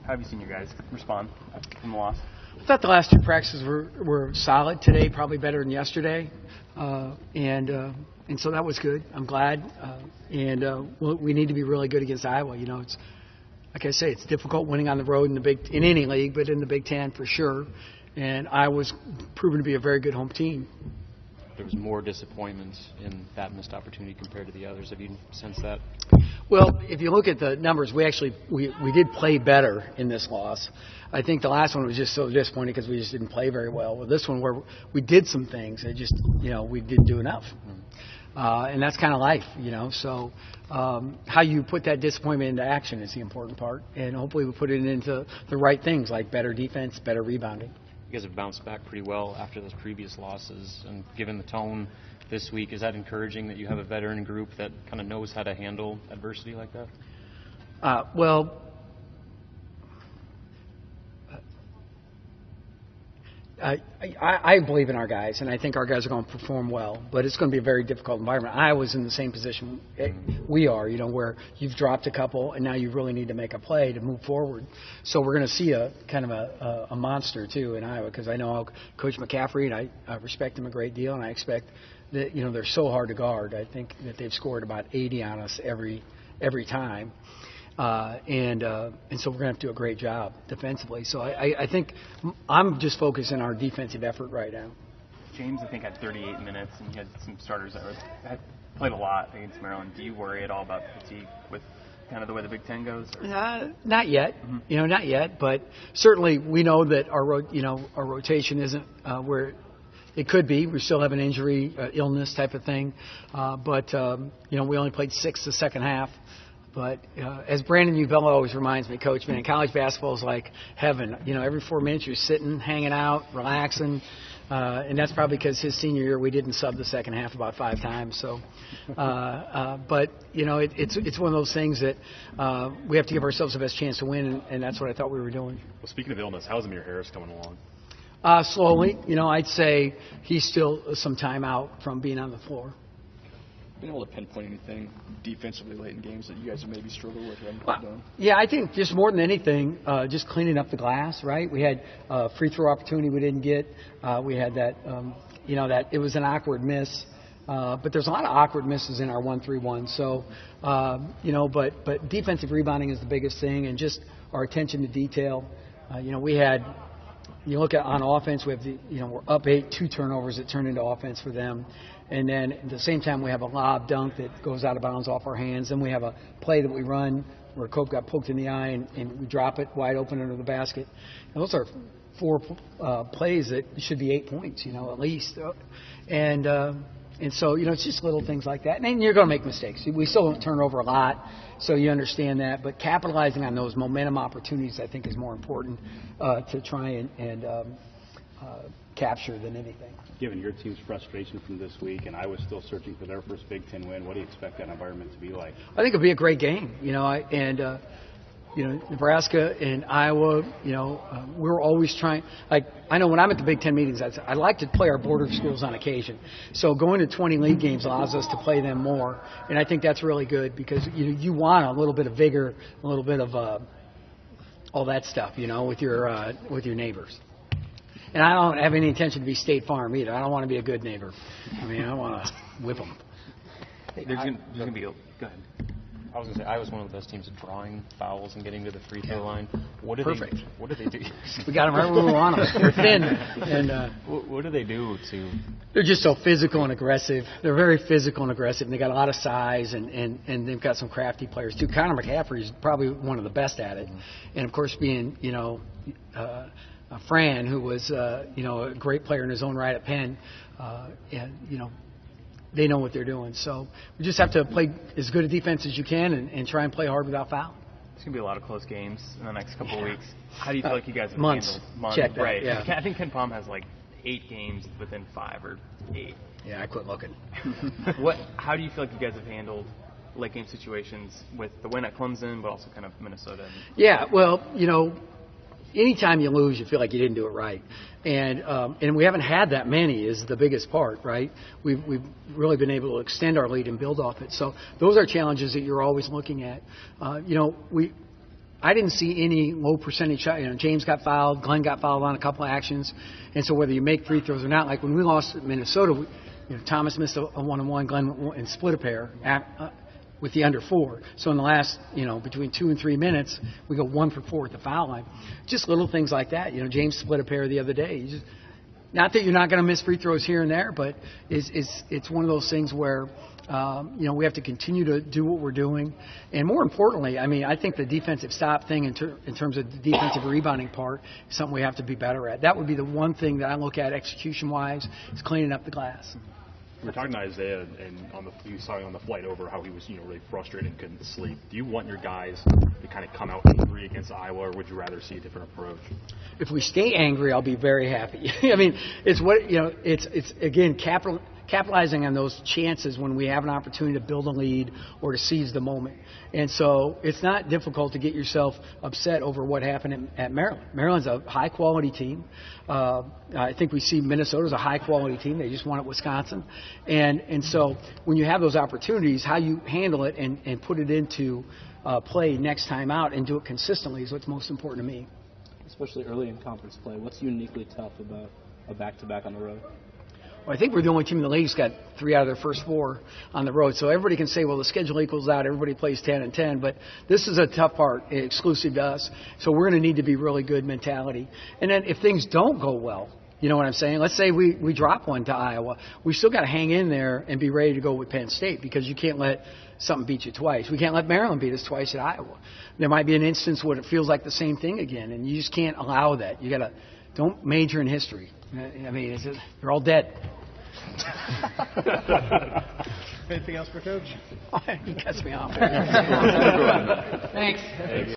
How have you seen your guys respond from the loss? I thought the last two practices were solid. Today, probably better than yesterday. And so that was good. I'm glad. We need to be really good against Iowa. You know, it's like I say, it's difficult winning on the road in any league, but in the Big Ten for sure. And Iowa's proven to be a very good home team. There was more disappointments in that missed opportunity compared to the others. Have you sensed that? Well, if you look at the numbers, we did play better in this loss. I think the last one was just so disappointing because we just didn't play very well. With this one, where we did some things, it just, you know, we didn't do enough. And that's kind of life, you know. So how you put that disappointment into action is the important part. And hopefully we put it into the right things like better defense, better rebounding. You guys have bounced back pretty well after those previous losses. And given the tone this week, is that encouraging that you have a veteran group that kind of knows how to handle adversity like that? I believe in our guys, and I think our guys are going to perform well, but it's going to be a very difficult environment. I was in the same position we are, you know, where you've dropped a couple, and now you really need to make a play to move forward. So we're going to see a kind of a monster, too, in Iowa, because I know Coach McCaffrey, and I respect him a great deal, and I expect that, you know, they're so hard to guard. I think that they've scored about 80 on us every time. And so we're going to have to do a great job defensively. So I think I'm just focused on our defensive effort right now. James, I think, had 38 minutes, and you had some starters that had played a lot against Maryland. Do you worry at all about fatigue with kind of the way the Big Ten goes? Not yet. Mm-hmm. You know, not yet. But certainly we know that our rotation isn't where it could be. We still have an injury, illness type of thing. But you know, we only played 6 the second half. But as Brandon Uvella always reminds me, Coach, man, college basketball is like heaven. You know, every 4 minutes you're sitting, hanging out, relaxing. And that's probably because his senior year we didn't sub the second half about 5 times. So, but, you know, it's one of those things that we have to give ourselves the best chance to win, and that's what I thought we were doing. Well, speaking of illness, how's Amir Harris coming along? Slowly. You know, I'd say he's still some time out from being on the floor. Been able to pinpoint anything defensively late in games that you guys have maybe struggled with? Yeah, I think just more than anything, just cleaning up the glass, right? We had a free throw opportunity we didn't get. We had that, you know, that it was an awkward miss. But there's a lot of awkward misses in our 1-3-1. So, you know, but defensive rebounding is the biggest thing, and just our attention to detail. You know, we had, you look at on offense, we have we're up 8, 2 turnovers that turn into offense for them. And then at the same time, we have a lob dunk that goes out of bounds off our hands. Then we have a play that we run where Cope got poked in the eye and we drop it wide open under the basket. And those are 4 plays that should be 8 points, you know, at least. And so, you know, it's just little things like that. And then you're going to make mistakes. We still don't turn over a lot, so you understand that. But capitalizing on those momentum opportunities, I think, is more important to try and capture than anything. Given your team's frustration from this week, and Iowa's still searching for their first Big Ten win, what do you expect that environment to be like? I think it'll be a great game. You know, you know, Nebraska and Iowa, you know, we're always trying. Like, I know when I'm at the Big Ten meetings, I like to play our border schools on occasion. So going to 20 league games allows us to play them more, and I think that's really good because you want a little bit of vigor, a little bit of all that stuff, you know, with your neighbors. And I don't have any intention to be State Farm either. I don't want to be a good neighbor. I mean, I want to whip them. There's going to be. Go ahead. I was going to say, I was one of the best teams at drawing fouls and getting to the free throw line. What do they do? We got them right where we want them. They're thin. And what do they do to? They're just so physical and aggressive. They're very physical and aggressive. And they got a lot of size, and they've got some crafty players too. Connor McCaffrey is probably one of the best at it. And of course, being Fran, who was a great player in his own right at Penn, and you know. They know what they're doing. So we just have to play as good a defense as you can and try and play hard without foul. There's going to be a lot of close games in the next couple of weeks. How do you feel like you guys have handled months? Check that, right. Yeah. I think Ken Palm has like 8 games within 5 or 8. Yeah, I quit looking. How do you feel like you guys have handled late game situations with the win at Clemson, but also kind of Minnesota? Yeah, well, you know, anytime you lose, you feel like you didn't do it right. And we haven't had that many is the biggest part, right? We've really been able to extend our lead and build off it. So those are challenges that you're always looking at. You know, I didn't see any low percentage shot. James got fouled, Glenn got fouled on a couple of actions, and so whether you make free throws or not, like when we lost at Minnesota, Thomas missed a one-on-one, Glenn and split a pair with the under 4. So in the last, between 2 and 3 minutes, we go 1 for 4 at the foul line. Just little things like that. James split a pair the other day. Not that you're not going to miss free throws here and there, but it's one of those things where we have to continue to do what we're doing. And more importantly, I think the defensive stop thing in terms of the defensive rebounding part is something we have to be better at. That would be the one thing that I look at execution-wise, is cleaning up the glass. We were talking to Isaiah, and you saw on the flight over how he was really frustrated and couldn't sleep. Do you want your guys to kind of come out angry against Iowa, or would you rather see a different approach? If we stay angry, I'll be very happy. It's again capitalizing on those chances when we have an opportunity to build a lead or to seize the moment. And so it's not difficult to get yourself upset over what happened at Maryland. Maryland's a high-quality team. I think we see Minnesota's a high-quality team. They just won at Wisconsin. And so when you have those opportunities, how you handle it and put it into play next time out and do it consistently is what's most important to me. Especially early in conference play. What's uniquely tough about a back-to-back on the road? Well, I think we're the only team in the league's got 3 out of their first 4 on the road. So everybody can say, well, the schedule equals out. Everybody plays 10 and 10. But this is a tough part, exclusive to us. So we're going to need to be really good mentality. And then if things don't go well, you know what I'm saying? Let's say we drop one to Iowa. We still got to hang in there and be ready to go with Penn State, because you can't let something beat you twice. We can't let Maryland beat us twice at Iowa. There might be an instance where it feels like the same thing again, and you just can't allow that. You got to don't major in history. They're all dead. Anything else for Coach? He cuts me off. Thanks.